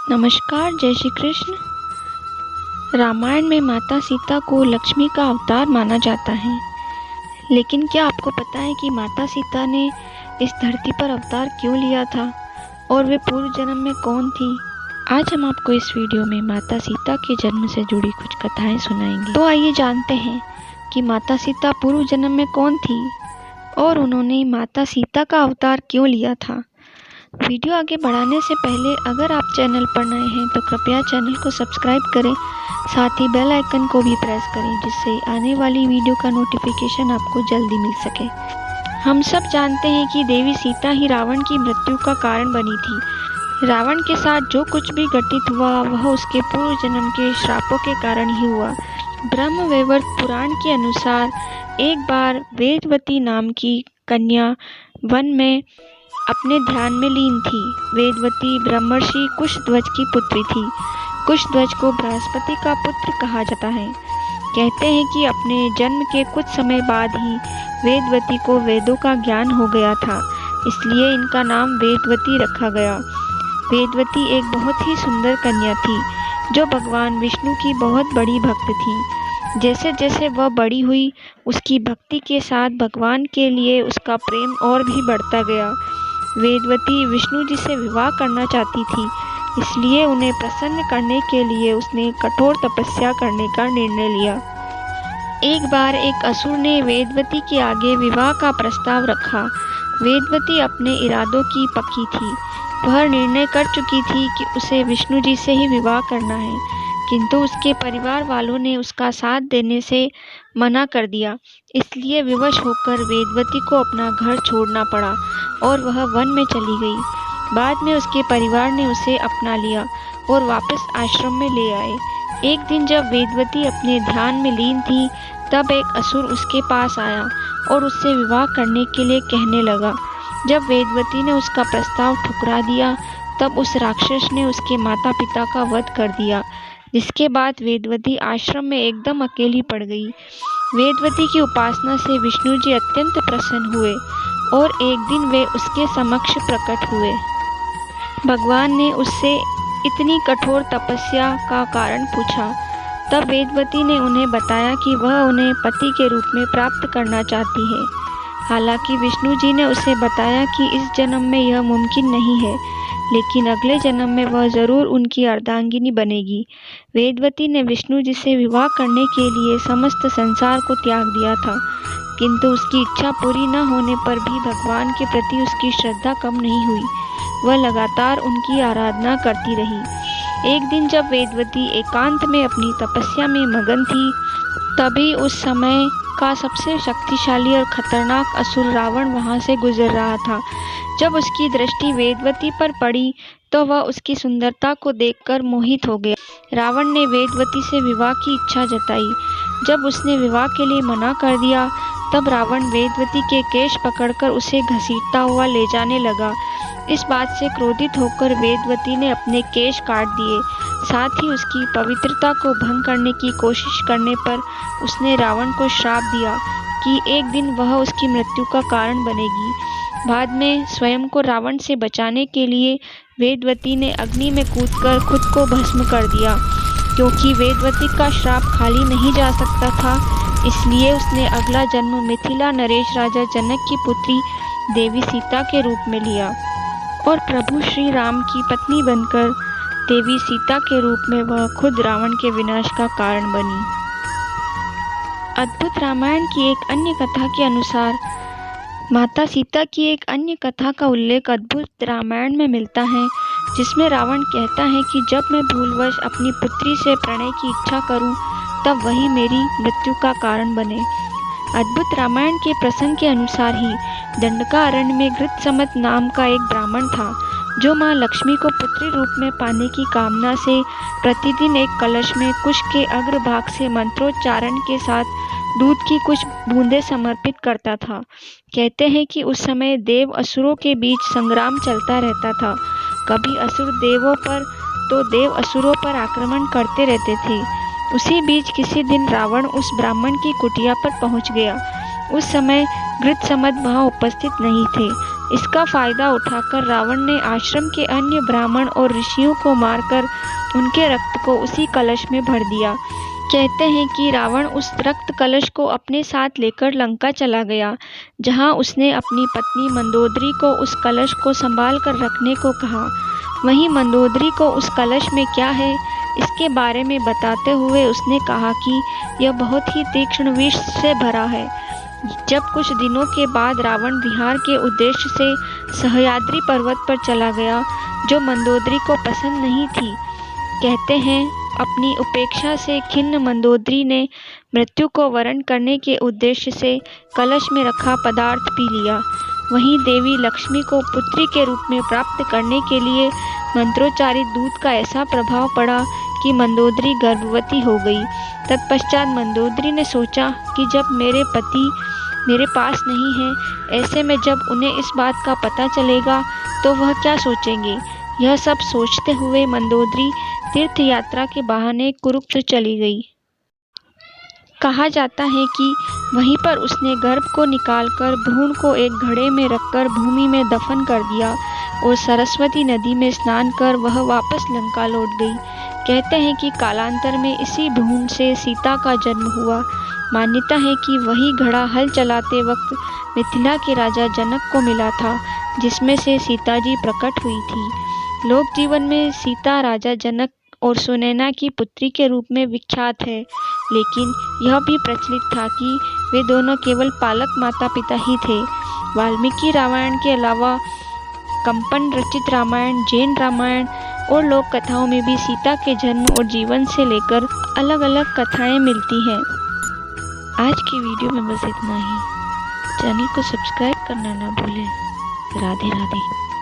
नमस्कार, जय श्री कृष्ण। रामायण में माता सीता को लक्ष्मी का अवतार माना जाता है, लेकिन क्या आपको पता है कि माता सीता ने इस धरती पर अवतार क्यों लिया था और वे पूर्व जन्म में कौन थी? आज हम आपको इस वीडियो में माता सीता के जन्म से जुड़ी कुछ कथाएं सुनाएंगे। तो आइए जानते हैं कि माता सीता पूर्व जन्म में कौन थी और उन्होंने माता सीता का अवतार क्यों लिया था। वीडियो आगे बढ़ाने से पहले अगर आप चैनल पर नए हैं तो कृपया चैनल को सब्सक्राइब करें, साथ ही बेल आइकन को भी प्रेस करें जिससे आने वाली वीडियो का नोटिफिकेशन आपको जल्दी मिल सके। हम सब जानते हैं कि देवी सीता ही रावण की मृत्यु का कारण बनी थी। रावण के साथ जो कुछ भी घटित हुआ वह उसके पूर्व जन्म के श्रापों के कारण ही हुआ। ब्रह्मवैवर्त पुराण के अनुसार एक बार वेदवती नाम की कन्या वन में अपने ध्यान में लीन थी। वेदवती ब्रह्मर्षि कुशध्वज की पुत्री थी। कुशध्वज को बृहस्पति का पुत्र कहा जाता है। कहते हैं कि अपने जन्म के कुछ समय बाद ही वेदवती को वेदों का ज्ञान हो गया था, इसलिए इनका नाम वेदवती रखा गया। वेदवती एक बहुत ही सुंदर कन्या थी जो भगवान विष्णु की बहुत बड़ी भक्त थी। जैसे जैसे वह बड़ी हुई उसकी भक्ति के साथ भगवान के लिए उसका प्रेम और भी बढ़ता गया। वेदवती विष्णु जी से विवाह करना चाहती थी, इसलिए उन्हें प्रसन्न करने के लिए उसने कठोर तपस्या करने का निर्णय लिया। एक बार एक असुर ने वेदवती के आगे विवाह का प्रस्ताव रखा। वेदवती अपने इरादों की पक्की थी। वह निर्णय कर चुकी थी कि उसे विष्णु जी से ही विवाह करना है, किंतु उसके परिवार वालों ने उसका साथ देने से मना कर दिया। इसलिए विवश होकर वेदवती को अपना घर छोड़ना पड़ा और वह वन में चली गई। बाद में उसके परिवार ने उसे अपना लिया और वापस आश्रम में ले आए। एक दिन जब वेदवती अपने ध्यान में लीन थी तब एक असुर उसके पास आया और उससे विवाह करने के लिए कहने लगा। जब वेदवती ने उसका प्रस्ताव ठुकरा दिया तब उस राक्षस ने उसके माता पिता का वध कर दिया, जिसके बाद वेदवती आश्रम में एकदम अकेली पड़ गई। वेदवती की उपासना से विष्णु जी अत्यंत प्रसन्न हुए और एक दिन वे उसके समक्ष प्रकट हुए। भगवान ने उससे इतनी कठोर तपस्या का कारण पूछा। तब वेदवती ने उन्हें बताया कि वह उन्हें पति के रूप में प्राप्त करना चाहती है। हालांकि विष्णु जी ने उसे बताया कि इस जन्म में यह मुमकिन नहीं है, लेकिन अगले जन्म में वह जरूर उनकी अर्धांगिनी बनेगी। वेदवती ने विष्णु जी से विवाह करने के लिए समस्त संसार को त्याग दिया था, किंतु उसकी इच्छा पूरी न होने पर भी भगवान के प्रति उसकी श्रद्धा कम नहीं हुई। वह लगातार उनकी आराधना करती रही। एक दिन जब वेदवती एकांत में अपनी तपस्या में मगन थी, तभी उस समय का सबसे शक्तिशाली और खतरनाक असुर रावण वहां से गुजर रहा था। जब उसकी दृष्टि वेदवती पर पड़ी तो वह उसकी सुंदरता को देखकर मोहित हो गया। रावण ने वेदवती से विवाह की इच्छा जताई। जब उसने विवाह के लिए मना कर दिया तब रावण वेदवती के केश पकड़कर उसे घसीटता हुआ ले जाने लगा। इस बात से क्रोधित होकर वेदवती ने अपने केश काट दिए। साथ ही उसकी पवित्रता को भंग करने की कोशिश करने पर उसने रावण को श्राप दिया कि एक दिन वह उसकी मृत्यु का कारण बनेगी। बाद में स्वयं को रावण से बचाने के लिए वेदवती ने अग्नि में कूदकर खुद को भस्म कर दिया। क्योंकि वेदवती का श्राप खाली नहीं जा सकता था, इसलिए उसने अगला जन्म मिथिला नरेश राजा जनक की पुत्री देवी सीता के रूप में लिया और प्रभु श्री राम की पत्नी बनकर देवी सीता के रूप में वह खुद रावण के विनाश का कारण बनी। अद्भुत रामायण की एक अन्य कथा के अनुसार माता सीता की एक अन्य कथा का उल्लेख अद्भुत रामायण में मिलता है, जिसमें रावण कहता है कि जब मैं भूलवश अपनी पुत्री से प्रणय की इच्छा करूं तब वही मेरी मृत्यु का कारण बने। अद्भुत रामायण के प्रसंग के अनुसार ही दंडकारण्य में गृत्समत नाम का एक ब्राह्मण था, जो मां लक्ष्मी को पुत्री रूप में पाने की कामना से प्रतिदिन एक कलश में कुश के अग्रभाग से मंत्रोच्चारण के साथ दूध की कुछ बूंदें समर्पित करता था। कहते हैं कि उस समय देव असुरों के बीच संग्राम चलता रहता था। कभी असुर देवों पर तो देव असुरों पर आक्रमण करते रहते थे। उसी बीच किसी दिन रावण उस ब्राह्मण की कुटिया पर पहुंच गया। उस समय गृत्समत वहां उपस्थित नहीं थे। इसका फायदा उठाकर रावण ने आश्रम के अन्य ब्राह्मण और ऋषियों को मारकर उनके रक्त को उसी कलश में भर दिया। कहते हैं कि रावण उस रक्त कलश को अपने साथ लेकर लंका चला गया, जहां उसने अपनी पत्नी मंदोदरी को उस कलश को संभाल कर रखने को कहा। वहीं मंदोदरी को उस कलश में क्या है, इसके बारे में बताते हुए उसने कहा कि यह बहुत ही तीक्ष्ण विष से भरा है। जब कुछ दिनों के बाद रावण विहार के उद्देश्य से सह्याद्री पर्वत पर चला गया, जो मंदोदरी को पसंद नहीं थी। कहते हैं अपनी उपेक्षा से खिन्न मंदोदरी ने मृत्यु को वरण करने के उद्देश्य से कलश में रखा पदार्थ पी लिया। वहीं देवी लक्ष्मी को पुत्री के रूप में प्राप्त करने के लिए मंत्रोच्चारित दूध का ऐसा प्रभाव पड़ा कि मंदोदरी गर्भवती हो गई। तत्पश्चात मंदोदरी ने सोचा कि जब मेरे पति मेरे पास नहीं है, ऐसे में जब उन्हें इस बात का पता चलेगा तो वह क्या सोचेंगे। यह सब सोचते हुए मंदोदरी तीर्थ यात्रा के बहाने कुरुक्षेत्र चली गई। कहा जाता है कि वहीं पर उसने गर्भ को निकालकर भ्रूण को एक घड़े में रखकर भूमि में दफन कर दिया और सरस्वती नदी में स्नान कर वह वापस लंका लौट गई। कहते हैं कि कालांतर में इसी भ्रूण से सीता का जन्म हुआ। मान्यता है कि वही घड़ा हल चलाते वक्त मिथिला के राजा जनक को मिला था, जिसमें से सीता जी प्रकट हुई थी। लोक जीवन में सीता राजा जनक और सुनैना की पुत्री के रूप में विख्यात है, लेकिन यह भी प्रचलित था कि वे दोनों केवल पालक माता पिता ही थे। वाल्मीकि रामायण के अलावा कंपन रचित रामायण, जैन रामायण और लोक कथाओं में भी सीता के जन्म और जीवन से लेकर अलग अलग कथाएं मिलती हैं। आज की वीडियो में बस इतना ही। चैनल को सब्सक्राइब करना ना भूलें। राधे राधे।